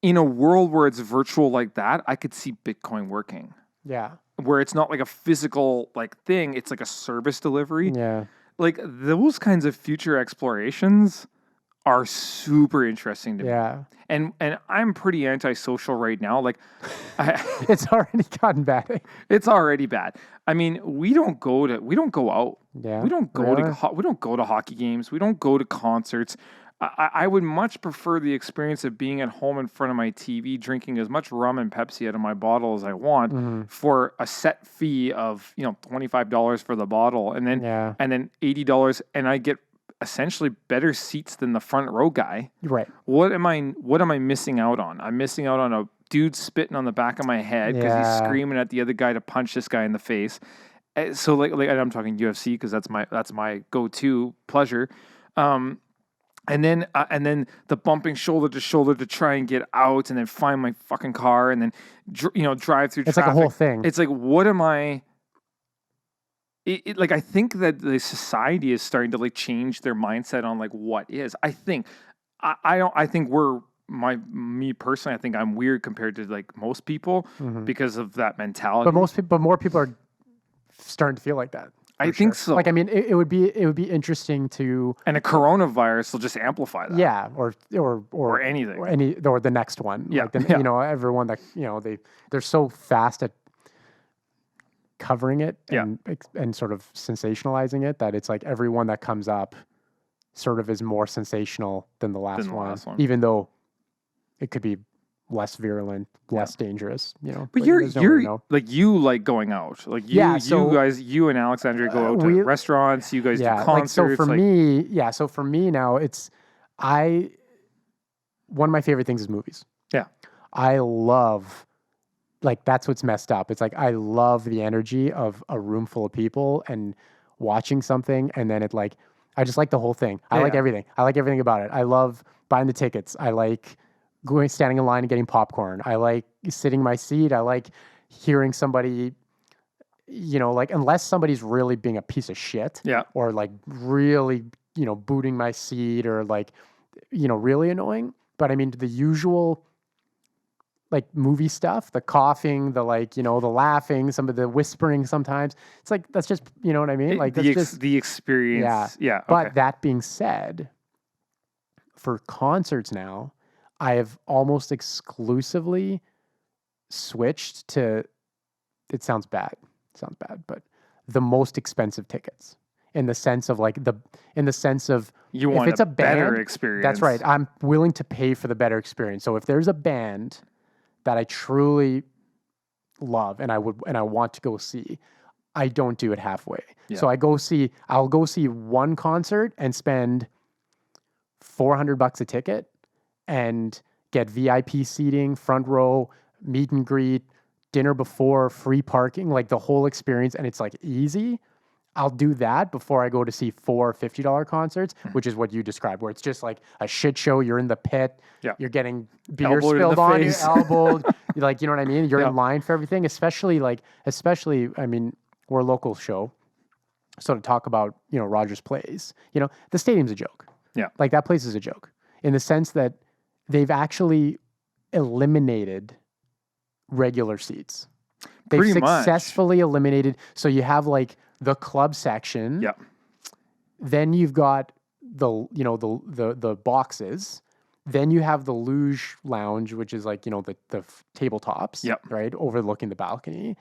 In a world where it's virtual like that, I could see Bitcoin working. Yeah. Where it's not like a physical like thing. It's like a service delivery. Yeah. Like those kinds of future explorations are super interesting to me. And I'm pretty antisocial right now. Like, it's already gotten bad. It's already bad. I mean, we don't go out. Yeah. We don't go to hockey games. We don't go to concerts. I would much prefer the experience of being at home in front of my TV, drinking as much rum and Pepsi out of my bottle as I want for a set fee of $25 for the bottle, and then $80, and I get essentially better seats than the front row guy. Right. What am I missing out on? I'm missing out on a dude spitting on the back of my head because he's screaming at the other guy to punch this guy in the face. So like and I'm talking UFC because that's my go-to pleasure. And then the bumping shoulder to shoulder to try and get out, and then find my fucking car, and then drive through. It's traffic. like a whole thing. It's like, what am I? Like I think that the society is starting to like change their mindset on like what is. I think I think me personally, I think I'm weird compared to like most people because of that mentality. But more people are starting to feel like that. I think so. Like, I mean, it would be interesting to, and a coronavirus will just amplify that. Yeah, or anything, or the next one. Yeah, like everyone that they're so fast at covering it and sort of sensationalizing it that it's like everyone that comes up sort of is more sensational than the last one, even though it could be less virulent, less dangerous, But you're like, you like going out, like you guys, you and Alexandria go out to restaurants, you guys do concerts. Like, so for me now, one of my favorite things is movies. Yeah, I love, like, that's what's messed up. It's like I love the energy of a room full of people and watching something, and then I just like the whole thing. I like everything. I like everything about it. I love buying the tickets. I like standing in line and getting popcorn. I like sitting in my seat. I like hearing somebody, like, unless somebody's really being a piece of shit, or like really, booting my seat, or like, really annoying. But I mean, the usual, like, movie stuff, the coughing, the the laughing, some of the whispering sometimes. It's like, that's just, you know what I mean? Like, that's just the experience. Yeah. But that being said, for concerts now, I have almost exclusively switched to, it sounds bad, but the most expensive tickets, in the sense of you want, if it's a better band, experience. That's right. I'm willing to pay for the better experience. So if there's a band that I truly love and I want to go see, I don't do it halfway. Yeah. So I'll go see one concert and spend $400 a ticket and get VIP seating, front row, meet and greet, dinner before, free parking, like the whole experience, and it's like easy. I'll do that before I go to see four $50 concerts, which is what you described, where it's just like a shit show. You're in the pit, you're getting beer spilled on you, elbowed, like, you know what I mean? You're in line for everything, especially, I mean, we're a local show, so to talk about, Rogers Place, the stadium's a joke. Yeah. Like, that place is a joke in the sense that they've actually eliminated regular seats. They've successfully eliminated. So you have like the club section. Yeah. Then you've got the boxes. Then you have the luge lounge, which is like, the tabletops. Yep. Right, overlooking the balcony.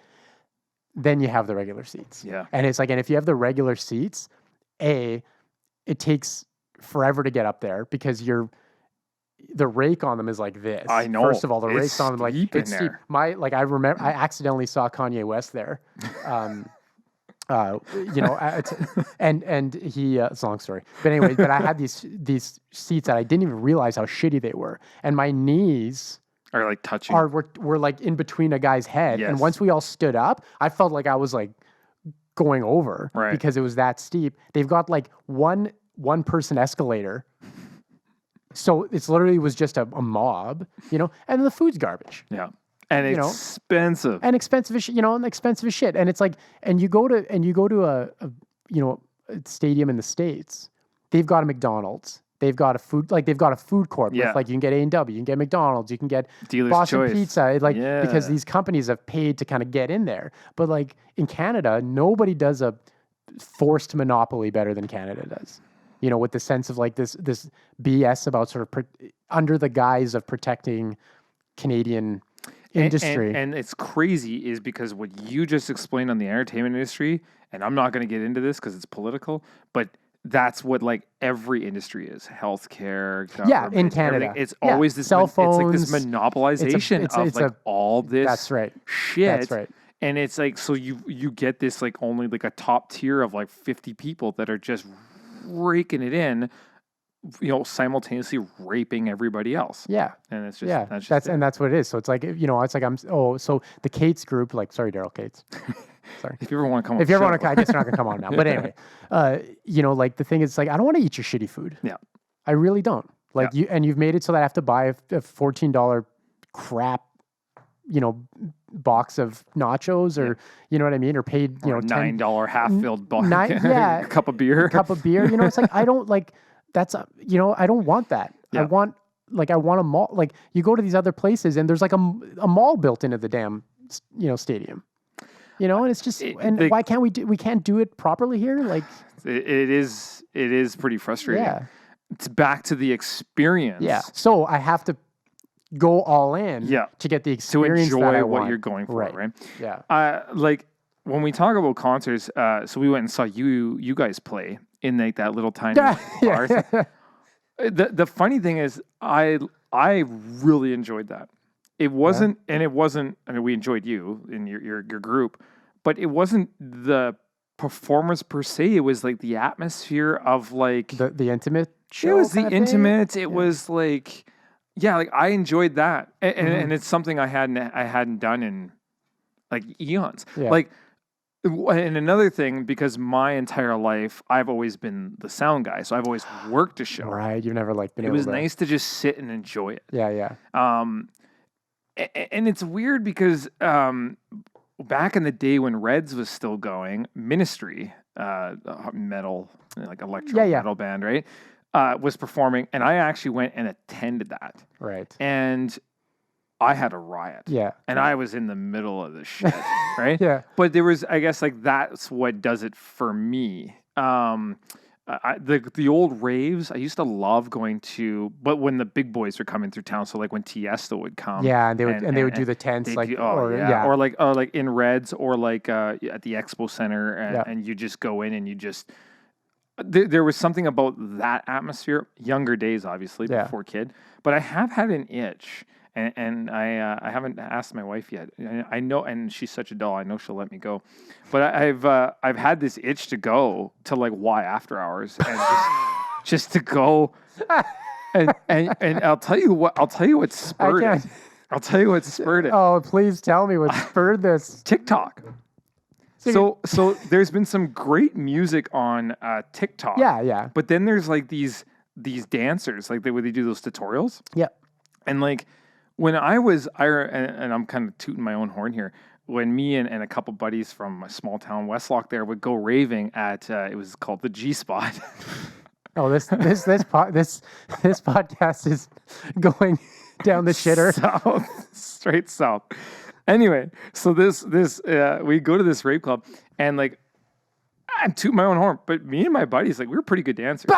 Then you have the regular seats. Yeah. And it's like, and if you have the regular seats, it takes forever to get up there because the rake on them is like this. I know. First of all, the rake's on them, like, it's steep. I remember I accidentally saw Kanye West there. And he it's a long story. But anyway, I had these seats that I didn't even realize how shitty they were. And my knees are like touching. Were like in between a guy's head. Yes. And once we all stood up, I felt like I was like going over because it was that steep. They've got like one person escalator. So it's literally was just a mob, and the food's garbage. Yeah. And expensive. And expensive as shit, and expensive as shit. And it's like, and you go to a stadium in the States, they've got a McDonald's. They've got a food court with, like, you can get A&W, you can get McDonald's, you can get Dealer's Boston Choice. Pizza, because these companies have paid to kind of get in there. But like in Canada, nobody does a forced monopoly better than Canada does. With the sense of like this BS about sort of under the guise of protecting Canadian industry. And it's crazy is because what you just explained on the entertainment industry, and I'm not going to get into this because it's political, but that's what like every industry is. Healthcare, government, in Canada. It's always this cell phones. It's like this monopolization of all this that's right. shit. That's right. And it's like, so you get this like only like a top tier of like 50 people that are just raking it in, simultaneously raping everybody else. Yeah. And it's just, Yeah. That's what it is. So it's like, it's like, so the Cates group, like, sorry, Daryl Cates. Sorry. If you ever want to come on If you ever want to, I guess you're not going to come on now. But anyway, like the thing is like, I don't want to eat your shitty food. Yeah. I really don't. Like you've made it so that I have to buy a $14 crap, box of nachos or, you know what I mean? Or paid, or $9 half-filled box, yeah, cup of beer. It's like, I don't like, that's, I don't want that. Yeah. I want a mall. Like you go to these other places and there's like a mall built into the damn, stadium. And it's just, why can't we can't do it properly here? Like it is pretty frustrating. Yeah. It's back to the experience. Yeah. So I have to go all in to get the experience to enjoy that I what want. you're going for, right? Yeah. Like when we talk about concerts, so we went and saw you guys play in like that little tiny bar. The funny thing is I really enjoyed that. It wasn't, I mean, we enjoyed you and your group, but it wasn't the performance per se. It was like the atmosphere of like the intimate show. It was the intimate. It was like, like I enjoyed that, and it's something I hadn't done in like eons. Yeah. Like, and another thing, because my entire life I've always been the sound guy, so I've always worked a show. Right. You've never like been. It was nice to just sit and enjoy it. Yeah. And it's weird because back in the day when Reds was still going, Ministry, metal, like electro metal band, right, was performing, and I actually went and attended that. Right. And I had a riot. Yeah. And I was in the middle of the shit, right? Yeah. But there was, I guess, like that's what does it for me. The old raves, I used to love going to, but when the big boys were coming through town, so like when Tiesto would come, and they would do the tents, like, or like in Reds, or like at the Expo Center, and you just go in and you just, there was something about that atmosphere. Younger days, obviously, before kid, but I have had an itch. And I haven't asked my wife yet. I know, and she's such a doll. I know she'll let me go, but I've had this itch to go to like Y After Hours and just to go, and I'll tell you what spurred it. I'll tell you what spurred it. Oh, please tell me what spurred this. TikTok. So there's been some great music on TikTok. Yeah. But then there's like these dancers, like where they do those tutorials. Yeah. And like. When I was, and I'm kind of tooting my own horn here, when me and a couple buddies from my small town Westlock there would go raving at, it was called the G Spot. Oh, this podcast is going down the shitter. South, straight south. Anyway, so this we go to this rave club, and like I'm tooting my own horn, but me and my buddies, like we were pretty good dancers.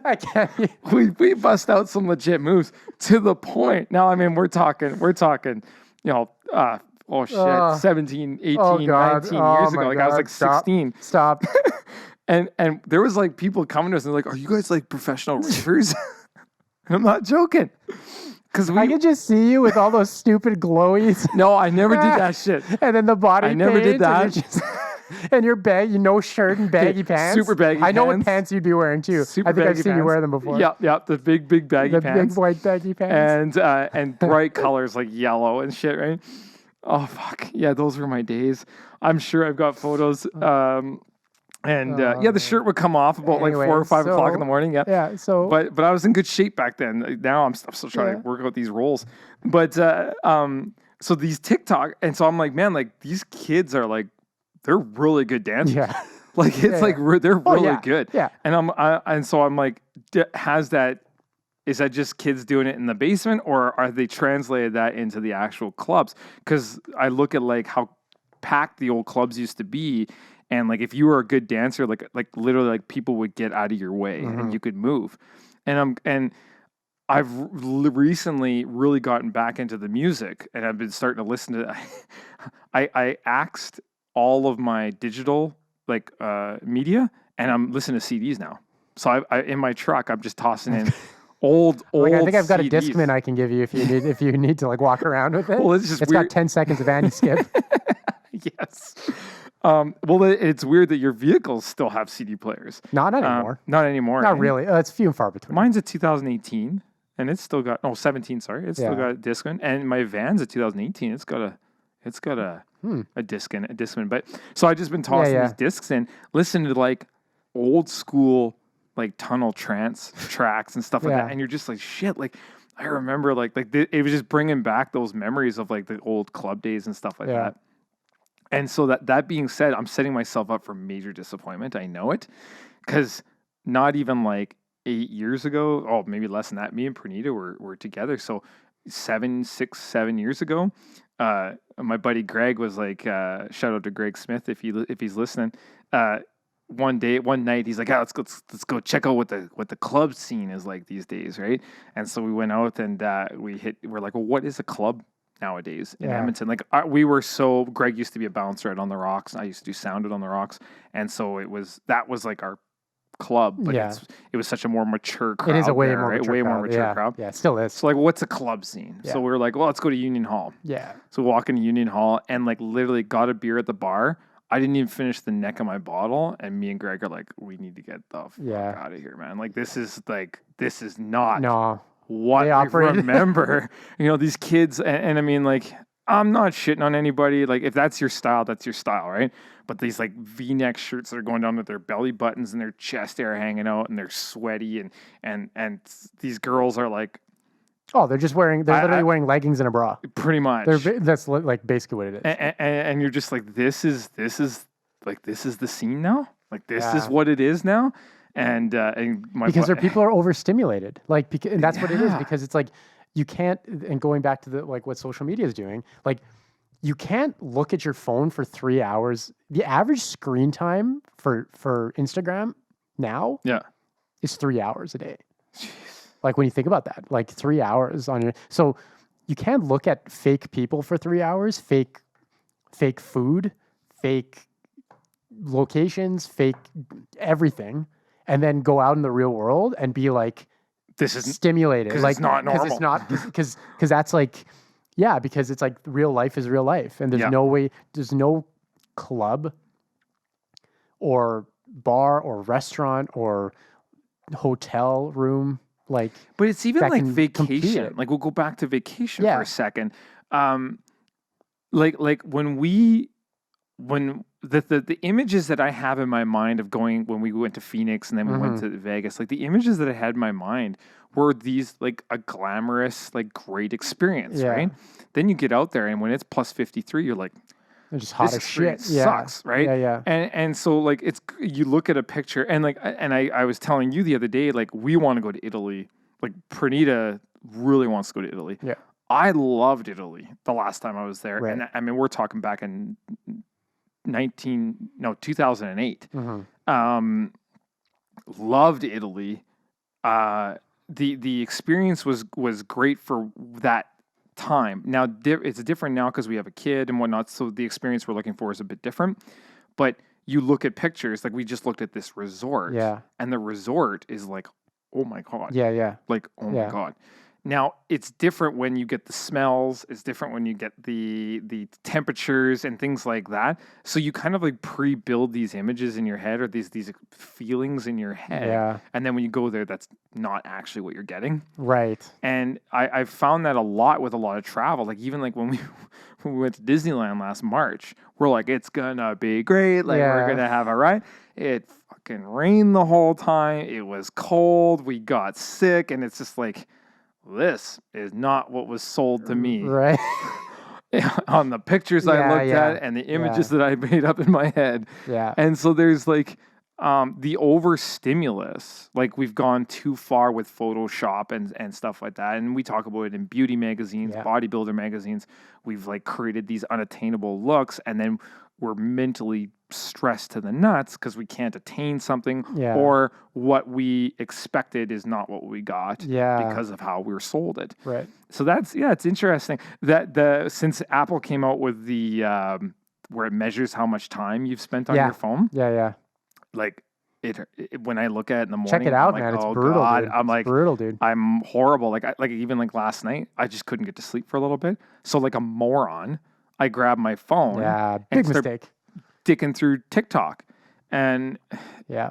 I can't. We bust out some legit moves to the point. Now, I mean, we're talking, 17, 18, 19 years ago. Like I was like 16. Stop. And there was like people coming to us and like, are you guys like professional ravers? I'm not joking. Because I could just see you with all those stupid glowies. No, I never did that shit. And then the body I never did that. And your shirt and baggy pants. Super baggy pants. I know what pants you'd be wearing too. I think I've seen you wear them before. Yeah, the big baggy pants. The big white baggy pants. And bright colors like yellow and shit, right? Oh, fuck. Yeah, those were my days. I'm sure I've got photos. The shirt would come off about like 4 or 5 o'clock in the morning. Yeah. Yeah. So, but I was in good shape back then. Now I'm still trying to work out these rolls. But so these TikTok, and so I'm like, man, like these kids are like, they're really good dancers. Yeah. Like it's they're really good. Yeah. And so I'm like, is that just kids doing it in the basement, or are they translated that into the actual clubs? Because I look at like how packed the old clubs used to be, and like if you were a good dancer, like literally like people would get out of your way and you could move. And I've recently really gotten back into the music, and I've been starting to listen to. I axed all of my digital media, and I'm listening to CDs now. So I in my truck, I'm just tossing in old. Like I think I've got CDs. a Discman I can give you if you need to like walk around with it. Well, it's got 10 seconds of anti skip. Yes. Well, it's weird that your vehicles still have CD players. Not anymore. Not anymore. Not really. It's few and far between. Mine's a 2018, and it's still got 17. Sorry, it's still got a Discman. And my van's a 2018. It's got a Discman. But so I just been tossing these discs in, listening to like old school like tunnel trance tracks and stuff like that, and you're just like shit. Like I remember like it was just bringing back those memories of like the old club days and stuff like that. And so that being said, I'm setting myself up for major disappointment. I know it, because not even like 8 years ago, maybe less than that, me and Pranita were together. So 7 years ago, my buddy Greg was like, shout out to Greg Smith if he's listening. One night, he's like, let's go check out what the club scene is like these days, right? And so we went out and we're like, well, what is a club nowadays in Edmonton? Like Greg used to be a bouncer at On the Rocks. I used to do sound at On the Rocks, and so that was like our club, but it was such a more mature crowd. It is a way more mature crowd. Yeah, it still is. So like, what's a club scene? So we were like, well, let's go to Union Hall. Yeah. So we walk into Union Hall and like literally got a beer at the bar. I didn't even finish the neck of my bottle, and me and Greg are like, we need to get the fuck out of here, man. Like this is not what I remember. These kids, and I mean, like, I'm not shitting on anybody. Like, if that's your style, that's your style, right? But these like V-neck shirts that are going down to their belly buttons and their chest hair hanging out, and they're sweaty, and these girls are like, they're literally wearing leggings and a bra. Pretty much. That's like basically what it is. And you're just like, this is the scene now. Like this is what it is now. And because people are overstimulated, and that's what it is. Because it's like you can't. And going back to what social media is doing, like you can't look at your phone for 3 hours. The average screen time for Instagram now, is 3 hours a day. Jeez. Like when you think about that, like 3 hours on your. So you can't look at fake people for 3 hours, fake food, fake locations, fake everything, and then go out in the real world and be like, this is stimulated. Like it's not normal. Because it's not, because that's like, because it's like real life is real life. And there's no club or bar or restaurant or hotel room. But it's even like vacation. Like we'll go back to vacation for a second. Like when the images that I have in my mind of going when we went to Phoenix and then we went to Vegas, like the images that I had in my mind were these like a glamorous, like great experience, right? Then you get out there and when it's plus 53, you're like, they're just hot as shit. Sucks, right? Yeah. And so like you look at a picture and like I was telling you the other day, like we want to go to Italy. Like Pranita really wants to go to Italy. Yeah. I loved Italy the last time I was there. Right. And I mean we're talking back in 2008. Loved Italy. The experience was great for that time. Now it's different now because we have a kid and whatnot, so the experience we're looking for is a bit different. But you look at pictures, like we just looked at this resort, and the resort is like, oh my god, like oh my god. Now it's different when you get the smells. It's different when you get the temperatures and things like that. So you kind of like pre-build these images in your head or these feelings in your head, and then when you go there, that's not actually what you're getting. Right. And I've found that a lot with a lot of travel. Like even like when we went to Disneyland last March, we're like, it's gonna be great. Like we're gonna have a ride. It fucking rained the whole time. It was cold. We got sick, and it's just like, this is not what was sold to me. Right. On the pictures I looked at and the images that I made up in my head. Yeah. And so there's like the overstimulus. Like we've gone too far with Photoshop and stuff like that. And we talk about it in beauty magazines, bodybuilder magazines. We've like created these unattainable looks, and then we're mentally stressed to the nuts because we can't attain something, or what we expected is not what we got because of how we were sold it. Right. So that's it's interesting that since Apple came out with the where it measures how much time you've spent on your phone. Like it when I look at it in the morning, check it out, like, man. It's oh brutal. God. Dude. I'm like, brutal, dude. I'm horrible. Like even like last night, I just couldn't get to sleep for a little bit. So like a moron, I grabbed my phone. Yeah, big mistake. dicking through TikTok, and Yeah.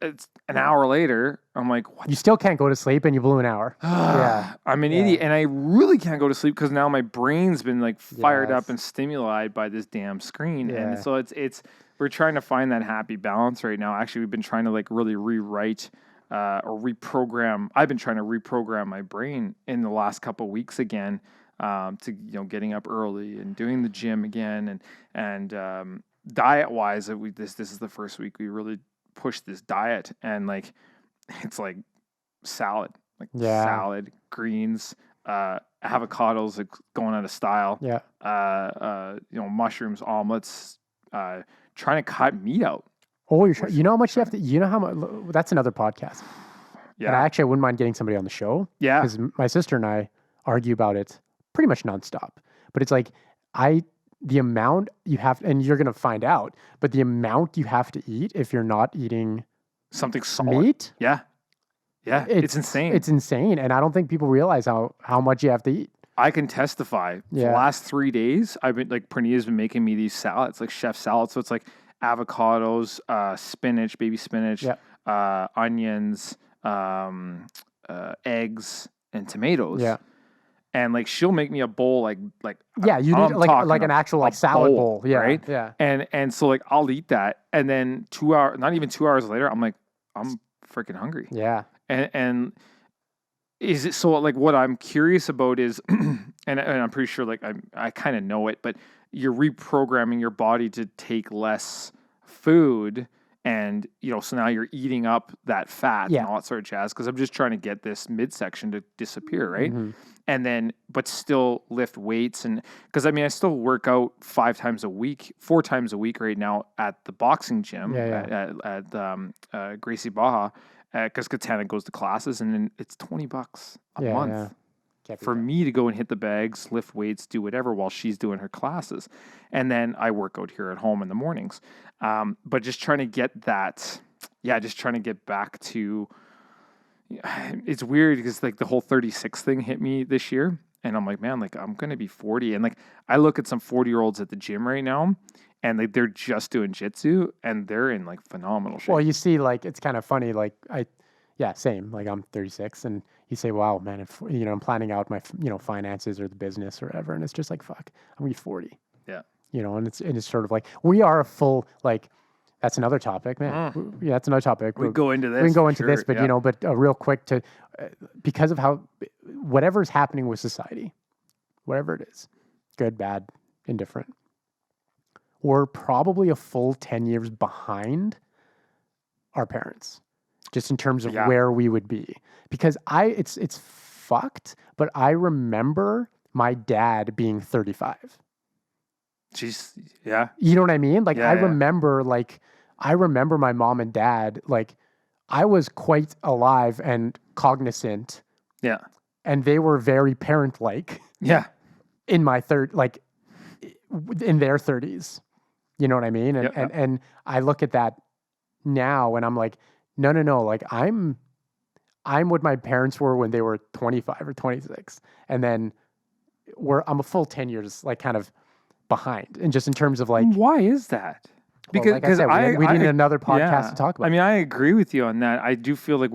it's an hour later. I'm like, what? You still can't go to sleep, and you blew an hour. Yeah. I'm an idiot, and I really can't go to sleep because now my brain's been like fired up and stimulated by this damn screen, and so it's we're trying to find that happy balance right now. Actually, we've been trying to like really rewrite or reprogram. I've been trying to reprogram my brain in the last couple of weeks again, to getting up early and doing the gym again, and diet wise, this is the first week we really pushed this diet, and like it's like salad, salad, greens, avocados like going out of style, mushrooms, omelets, trying to cut meat out. Oh, you know how much you have to, you know how much, that's another podcast. Yeah. And I wouldn't mind getting somebody on the show. Yeah. Because my sister and I argue about it pretty much nonstop. But it's like, the amount you have, and you're going to find out, but the amount you have to eat if you're not eating something solid. Meat. Yeah. Yeah. It's insane. It's insane. And I don't think people realize how much you have to eat. I can testify. The last 3 days, I've been like, Pernita's been making me these salads, like chef salads. So it's like avocados, spinach, baby spinach, onions, eggs, and tomatoes. Yeah. And like she'll make me a bowl like you need like an actual like salad bowl. Yeah. Right. Yeah. And so like I'll eat that, and then not even 2 hours later, I'm like, I'm freaking hungry. Yeah. And is it so like what I'm curious about is and I'm pretty sure like I kind of know it, but you're reprogramming your body to take less food, and so now you're eating up that fat and all that sort of jazz, because I'm just trying to get this midsection to disappear, right? Mm-hmm. And then but still lift weights, and because I still work out 4 times a week right now at the boxing gym at Gracie Baja, because Katana goes to classes, and then it's $20 a month for me to go and hit the bags, lift weights, do whatever while she's doing her classes. And then I work out here at home in the mornings. But just trying to get that, just trying to get back to, it's weird because like the whole 36 thing hit me this year. And I'm like, man, like I'm going to be 40. And like, I look at some 40-year-olds at the gym right now, and like they're just doing jitsu, and they're in like phenomenal shape. Well, you see, like, it's kind of funny. Like same. Like I'm 36, and you say, wow, man, if, I'm planning out my, finances or the business or whatever. And it's just like, fuck, I'm going to be 40. Yeah. And it's sort of like, we are a full, like, that's another topic, man. Yeah, that's another topic. We go into this. We can go into this, but, real quick because of how, whatever's happening with society, whatever it is, good, bad, indifferent, we're probably a full 10 years behind our parents, just in terms of where we would be. Because it's fucked, but I remember my dad being 35. Jeez, yeah. You know what I mean? Like, I remember my mom and dad, like, I was quite alive and cognizant. Yeah. And they were very parent-like. Yeah. In my in their 30s. You know what I mean? And I look at that now, and I'm like, no. Like, I'm what my parents were when they were 25 or 26. And then I'm a full 10 years, like, kind of behind. And just in terms of like, why is that? Because like I said, we need another podcast to talk about. I agree with you on that. I do feel like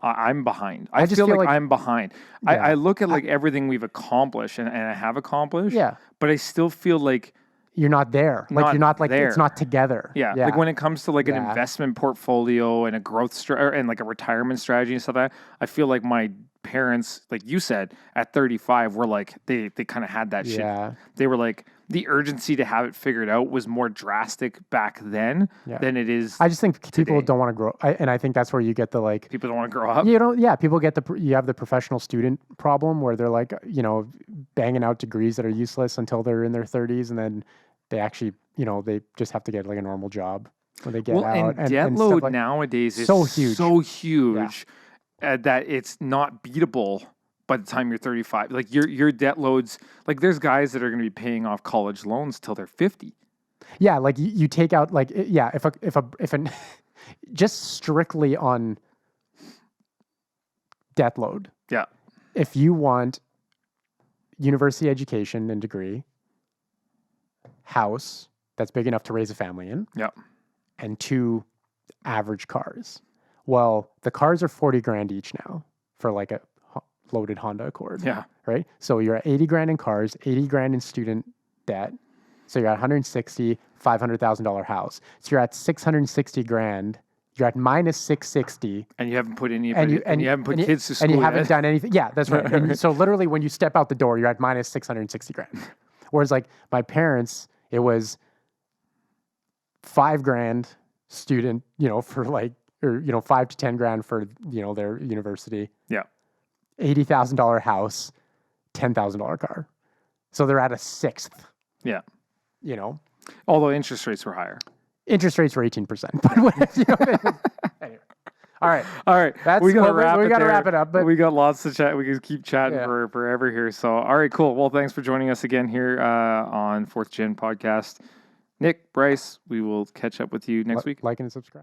I'm behind. I just feel like I'm behind. Yeah. I look at like everything we've accomplished and I have accomplished. Yeah. But I still feel like you're not there. Like you're not like there. It's not together. Yeah. Like when it comes to like an investment portfolio and a growth and like a retirement strategy and stuff like that, I feel like my parents, like you said, at 35 were like they kind of had that shit. They were like, the urgency to have it figured out was more drastic back then than it is. I just think people don't want to grow. And I think that's where you get the like. People don't want to grow up. People get you have the professional student problem where they're like, banging out degrees that are useless until they're in their 30s. And then they actually, they just have to get like a normal job when they get out. And debt load nowadays is so huge that it's not beatable. By the time you're 35, like your debt loads, like there's guys that are going to be paying off college loans till they're 50. Yeah, like you take out like if an just strictly on debt load. Yeah. If you want university education and degree, house, that's big enough to raise a family in. Yeah. And 2 average cars. Well, the cars are 40 grand each now for like a loaded Honda Accord. Yeah. Right. So you're at 80 grand in cars, 80 grand in student debt. So you're at 160, $500,000 house. So you're at 660 grand. You're at minus 660. And you haven't put anybody, and you haven't put kids to school and you yet. haven't done anything. Yeah, that's right. And so literally when you step out the door, you're at minus 660 grand. Whereas like my parents, it was 5 grand student, for like, or, 5 to 10 grand for, their university. Yeah. $80,000 house, $10,000 car. So they're at a sixth. Yeah. You know, although interest rates were higher. Interest rates were 18%. But anyway. All right. That's we gotta wrap it up. But we got lots to chat. We can keep chatting for forever here. So, all right, cool. Well, thanks for joining us again here on 4th Gen podcast. Nick, Bryce, we will catch up with you next week. Like and subscribe.